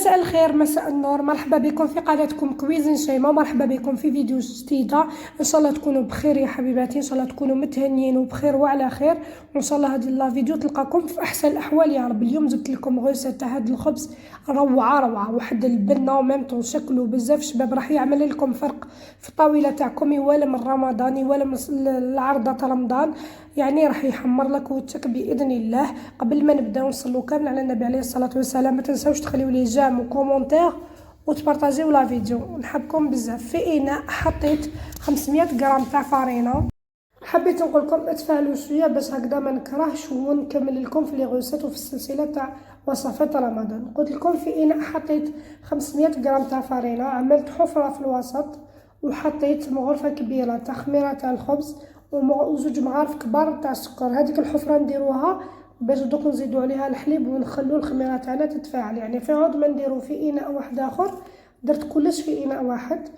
مساء الخير، مساء النور، مرحبا بكم في قناتكم كويزين شيماء. مرحبا بكم في فيديو جديدة. ان شاء الله تكونوا بخير يا حبيباتي، ان شاء الله تكونوا متهنيين وبخير وعلى خير، وان شاء الله هذه لا فيديو تلقاكم في احسن الاحوال يا رب. اليوم جبت لكم غوسه تاع هذا الخبز روعه واحد البنه وميمتون شكله بزاف شباب، راح يعمل لكم فرق في الطاوله تاعكم، ولا من رمضان ولا من العرضه رمضان، يعني راح يحمر لك وجهك باذن الله. قبل ما نبداو نصلوا كامل على النبي عليه الصلاه والسلام، ما تنساوش تخليو لي جام وكومونتير وتبارطاجيو لا فيديو، نحبكم بزاف. في اناء حطيت 500 غرام تاع فارينه. حبيت نقول لكم اتفاعلوا شويه باش هكذا ما نكرهش ونكمل لكم في لي غوسات وفي السلسله تاع وصفات رمضان. قلت لكم في اناء حطيت 500 غرام تاع فارينه، عملت حفره في الوسط وحطيت مغرفه كبيره تاع خميره تاع الخبز وزوج مغارف كبار تاع السكر. هذيك الحفره نديروها باش دوك نزيدو عليها الحليب ونخلو الخميره تاعنا تتفاعل، يعني في عود ما نديرو في اناء واحد اخر، درت كلش في اناء واحد.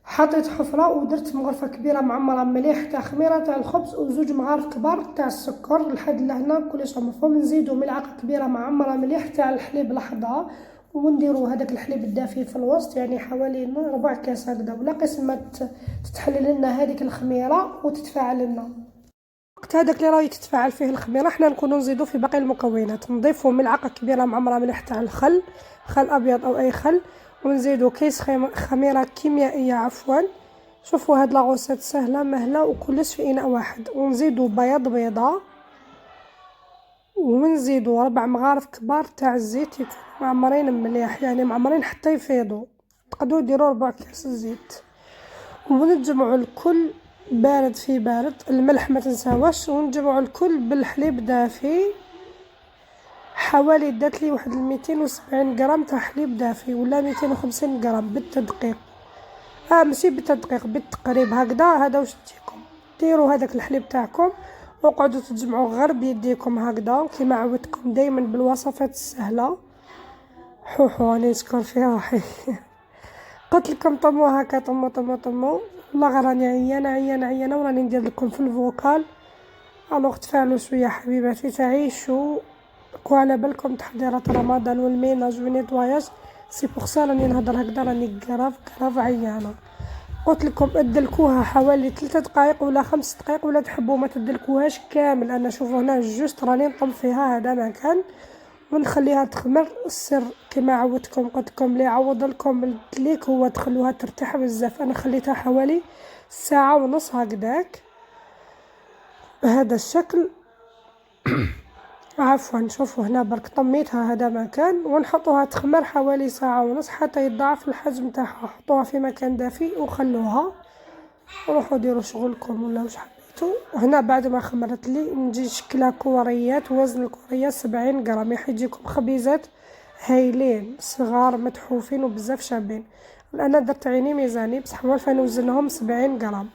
حطيت حفره ودرت مغرفه كبيره معمره مليح تاع خميره تاع الخبز وزوج مغارف كبار تاع السكر لحد لهنا كلش مفهوم. نزيدو ملعقه كبيره معمره مليح تاع الحليب الاحمر ونديرو هذاك الحليب الدافي في الوسط، يعني حوالي ربع كاس هكذا، ولا قسمه تتحلل لنا هذيك الخميره وتتفاعل لنا. وقت هذاك اللي راهي تتفاعل فيه الخميره حنا نكونوا نزيدو في باقي المكونات. نضيفو ملعقه كبيره معمره مليح تاع الخل، خل ابيض او اي خل، ونزيدو كيس خميره كيميائيه عفوا. شوفوا هاد لاغوسات سهله مهله وكلش في اناء واحد. ونزيدو بياض بيضه، ونزيدو 4 مغارف كبار تاع الزيت يكونوا معمرين مليح، يعني معمرين حتى يفيضوا، تقدروا ديروا ربع كاس الزيت. ونجمعوا الكل بارد في بارد، الملح ما تنساوش، ونجمعوا الكل بالحليب دافي. حوالي دات لي واحد 270 غرام تاع حليب دافي ولا 250 غرام بالتدقيق، ماشي بالتدقيق بالتقريب هكذا. هذا واش تجيكم ديروا هذاك الحليب تاعكم وقعدوا تجمعوا غير بيديكم هكذا كيما عودتكم دائما بالوصفات السهله. حوحو راني نشكر في روحي قلت لكم طموا هكا، طموا والله غير راني عيانه وراني ندير لكم في الفوكال. الوغ تفاعلوا شويه حبيباتي، تعيشوا على بالكم تحضيرات رمضان والميناج والنيطواياج. سي بوغ سا راني نهضر هكذا، راني كراف عيانه. قلت لكم ادلكوها حوالي 3 دقائق ولا 5 دقائق، ولا تحبوا ما تدلكوهاش كامل. انا شوفوا هنا جوست راني نطم فيها هذا مكان ونخليها تخمر. السر كما عودتكم قلت لكم اللي يعوض لكم الكليك هو تخلوها ترتاح بزاف. انا خليتها حوالي ساعه ونص هكذاك بهذا الشكل عفوا. شوفوا هنا برك طميتها هذا مكان، ونحطوها تخمر حوالي ساعه ونص حتى يتضاعف الحجم تاعها. حطوها في مكان دافي وخلوها، وروحوا ديروا شغلكم ولا واش حبيتوا. وهنا بعد ما خمرت لي نجي نشكلها كوريات. وزن الكوريه 70 غرام، يجيكم خبيزات هايلين صغار متحوفين وبزاف شابين. انا درت عيني ميزاني بصح والفا نوزنهم 70 غرام،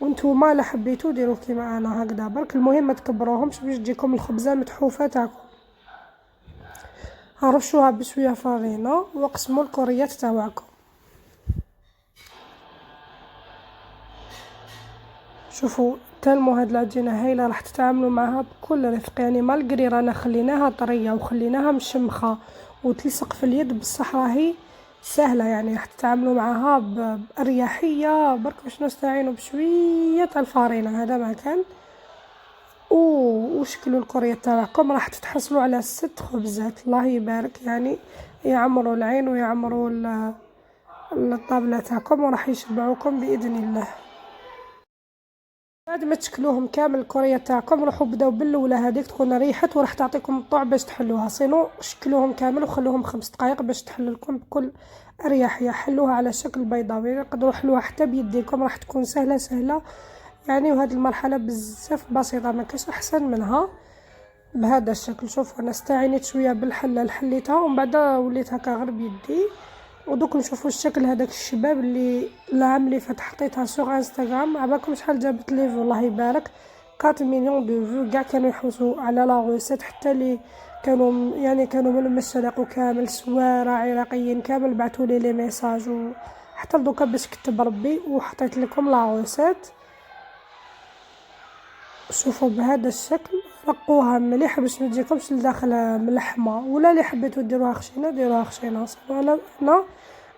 وانتوما لا حبيتوا ديروا كيما انا هكذا برك. المهم ما تكبروهمش باش تجيكم الخبزه متحوفه تاعكم. رشوها بشويه فارينه وقسموا الكوريات تاعكم. شوفوا تلمو هاد العجينه هايله، راح تتعاملوا معها بكل رفق، يعني مالغري رانا خليناها طريه وخليناها مشمخه وتلصق في اليد، بصح راهي سهله، يعني راح تتعاملوا معها باريحيه. برك باش نستعينوا بشويه تاع الفارينه هذا ما كان. وشكلوا الكوريه تاعكم راح تتحصلوا على 6 خبزات الله يبارك، يعني يعمروا العين ويعمروا الطابله تاعكم وراح يشبعوكم باذن الله. بعد ما تشكلوهم كامل الكوريه تاعكم روحوا بداو بالاولى هذيك تكون ريحت وراح تعطيكم الطعم باش تحلوها. صينو شكلوهم كامل وخلوهم 5 دقائق باش تحل لكم بكل اريحيه. حلوها على شكل بيضاوي، تقدروا حلوها حتى بيديكم راح تكون سهله يعني. وهذه المرحله بزاف بسيطه ما كاش احسن منها بهذا الشكل. شوفوا انا استعينت شويه بالحله حليتها ومن بعد وليت هكا غير بيدي. ودوك نشوفوا الشكل هذاك الشباب اللي العام اللي فات حطيتها سوغ انستغرام، عباكم شحال جابت لي والله يبارك 4 مليون دو فيو. كاع كانوا يحوسوا على لا غوسيت، حتى اللي كانوا يعني كانوا من المشرق وكامل سواره عراقيين كامل بعثوا لي ميساج، وحتى دوكا باش كتب ربي وحطيت لكم لا غوسيت. شوفوا بهذا الشكل، رقوها مليح باش ما تجيكمش لداخل ملحمه، ولا اللي حبيتو ديروها خشينه ديروها خشينه.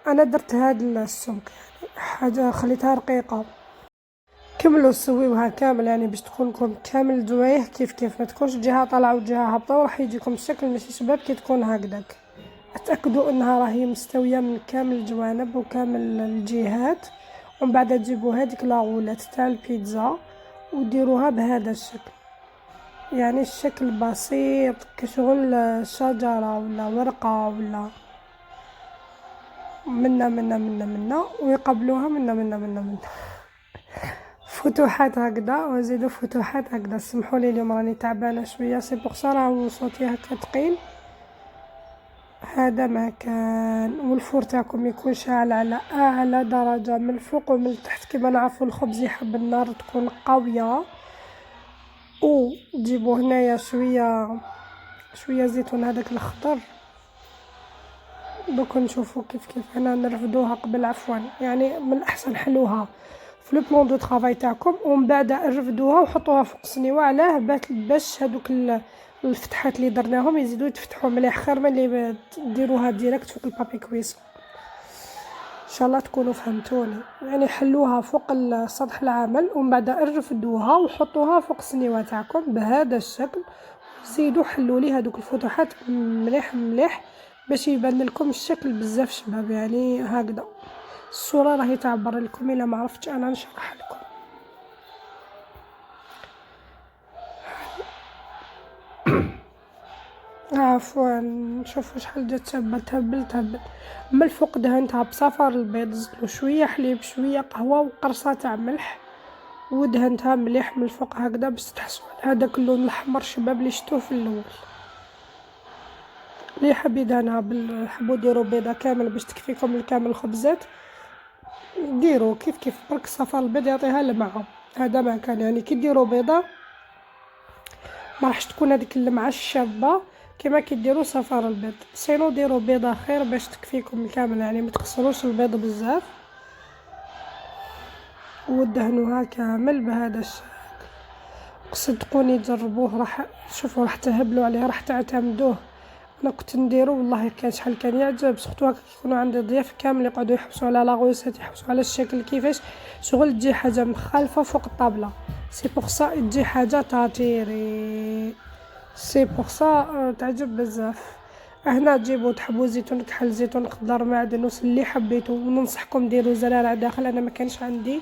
انا درت هاد السمك يعني حاجه خليتها رقيقه. كملوا سويوها كامل يعني باش تكونكم كامل دوايه كيف ما تكونش جهه طالعه وجهه هابطه، وراح يجيكم الشكل ماشي شباب كي تكون هكذاك. اتاكدوا انها راهي مستويه من كامل الجوانب وكامل الجهات، ومن بعد تجيبوا هذيك لاغولات تاع البيتزا وديروها بهذا الشكل، يعني الشكل بسيط كشغل شجره ولا ورقه ولا منا ويقبلوها منا فتوحات هكذا، وزيدوا فتوحات هكذا. سمحوا لي اليوم راني تعبانه شويه، سي بوغ سا راهو صوتي هكا ثقيل. هذا ما كان، والفور تاعكم يكون شاعل على اعلى درجه من الفوق ومن التحت. كما نعرفوا الخبز يحب النار تكون قويه. وجيبوا هنايا شويه زيتون هذاك الخضر. دوك نشوفوا كيف هنا نرفدوها قبل، عفوا يعني من الاحسن حلوها في لو بلون دو طرافاي تاعكم، ومن بعد رفدوها وحطوها فوق السنيوه. علاه باش هذوك الفتحات اللي درناهم يزيدوا يتفتحوا مليح، خير من اللي ديروها ديريكت فوق البابي كويس. ان شاء الله تكونوا فهمتوني. يعني حلوها فوق سطح العمل ومن بعد رفدوها وحطوها فوق السنيوه تاعكم بهذا الشكل. زيدوا حلوا لي هذوك الفتحات مليح باش يبان لكم الشكل بزاف شباب. يعني هكذا الصوره راهي تعبر لكم، الا ما عرفتش انا نشرح لكم. عفوا شوفوا شحال جات تهبل من الفوق. دهنتها بصفار البيض، زدت شويه حليب شويه قهوه وقرصه تاع ملح، ودهنتها مليح من الفوق هكذا باش تحسوا على هذاك اللون الاحمر شباب اللي شفتوه في الاول. اللي حاب يدهنها حبوا ديروا بيضه كامل باش تكفيكم الكامل الخبزات، ديروا كيف برك صفار البيض يعطيها اللمعه. هذا ما كان يعني كي ديروا بيضه ما راحش تكون هذيك اللمعه الشابه كما كيديروا صفار البيض. سينو ديروا بيضه خير باش تكفيكم الكامل، يعني ما تكسروش البيض بزاف ودهنوها كامل بهذا الشكل. صدقوني جربوه راح تهبلوا عليه، راح تعتمدوه. انا كنت نديرو والله كان شحال كان يعجب، سورتو هكا كيكونوا عندي ضياف كامل يقعدوا يحبسوا على لاغوسات، يحبسوا على الشكل كيفاش شغل تجي حاجه مخالفه فوق الطابله. سي بوغ سا تجي حاجه تاتيري، سي بوغ سا تعجب بزاف. هنا تجيبوا تحبوا زيتون كحل، زيتون خضر، معدنوس اللي حبيتو. وننصحكم ديروا زرارع داخل، انا ما كانش عندي.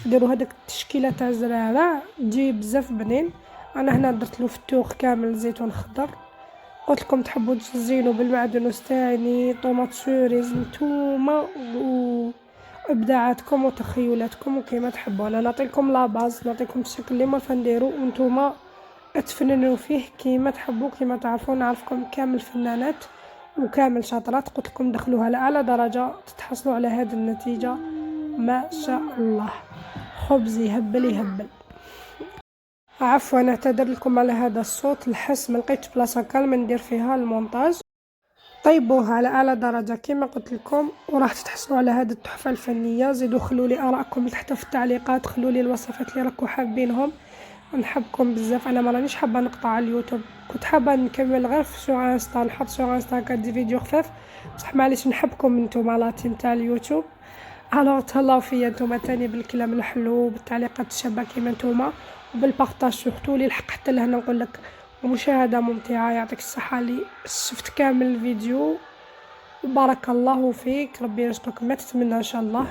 ديروا هذاك التشكيله تاع الزرارع تجي بزاف بنين. انا هنا درت له فتوخ كامل زيتون خضر. قلت لكم تحبوا تزينوا بالمعدنوس تاعي، طوماط سوريز، نتوما وابداعاتكم وتخيلاتكم وكيما تحبوا. انا نعطيكم لا باز، نعطيكم الشكل اللي ما نديرو وانتوما تفننوا فيه كيما تحبوا كيما تعرفوا. نعرفكم كامل فنانات وكامل شاطرات. قلت لكم دخلوها لاعلى درجه تتحصلوا على هذه النتيجه ما شاء الله. خبز يهبل. عفوا نعتذر لكم على هذا الصوت الحس، ما لقيتش بلاصه كالمه ندير فيها المونتاج. طيبوها على اعلى درجه كما قلت لكم وراح تتحصلوا على هذه التحفه الفنيه. زيدوا خلوا لي ارائكم تحت في التعليقات، خلوا لي الوصفات اللي راكم حابينهم. نحبكم بزاف. انا ما رانيش حابه نقطع اليوتيوب، كنت حابه نكمل غير في سو انستا، نحط سو انستا هكا دي فيديو خفاف، بصح معليش نحبكم نتوما لا تيم تاع اليوتيوب. الوغ تهلاو فيا نتوما تاني بالكلام الحلو وبالتعليقات الشابه كيما نتوما وبالبارطاج سورتو. اللي لحق حتى لهنا نقول لك مشاهده ممتعه، يعطيك الصحه اللي شفت كامل الفيديو وبارك الله فيك، ربي يرزقك ما تتمنى ان شاء الله.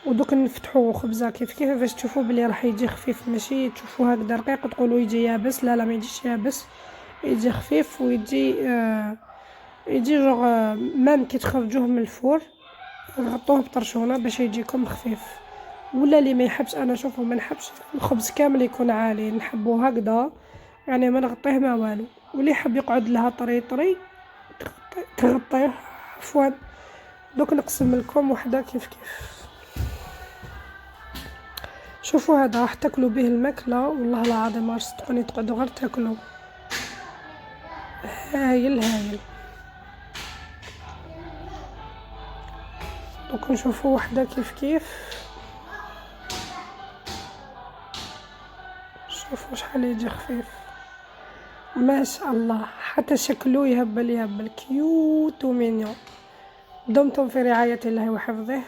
ودوك نفتحوا خبزه كيف باش تشوفوا بلي راح يجي خفيف، ماشي تشوفوا هكذا رقيق تقولوا يجي يابس. لا ما يجيش يابس، يجي خفيف ويجي يجي جوغ مام كي تخرجوه من الفور غطوه بطرشونه باش يجيكم خفيف. ولا اللي ما يحبش، انا شوفوا ما نحبش الخبز كامل يكون عالي، نحبه هكذا يعني ما نغطيه ما والو. واللي يحب يقعد لها طري تغطيه. عفوا دوك نقسم لكم وحده كيف شوفوا هذا راح تاكلوا به الماكله والله العظيم ما صدقوني تقعدوا غير تاكلوا. هايل. دوك نشوفوا وحده كيف وشحال يجي خفيف ما شاء الله، حتى شكله يهبل كيوت ومينيون. دمتم في رعاية الله وحفظه.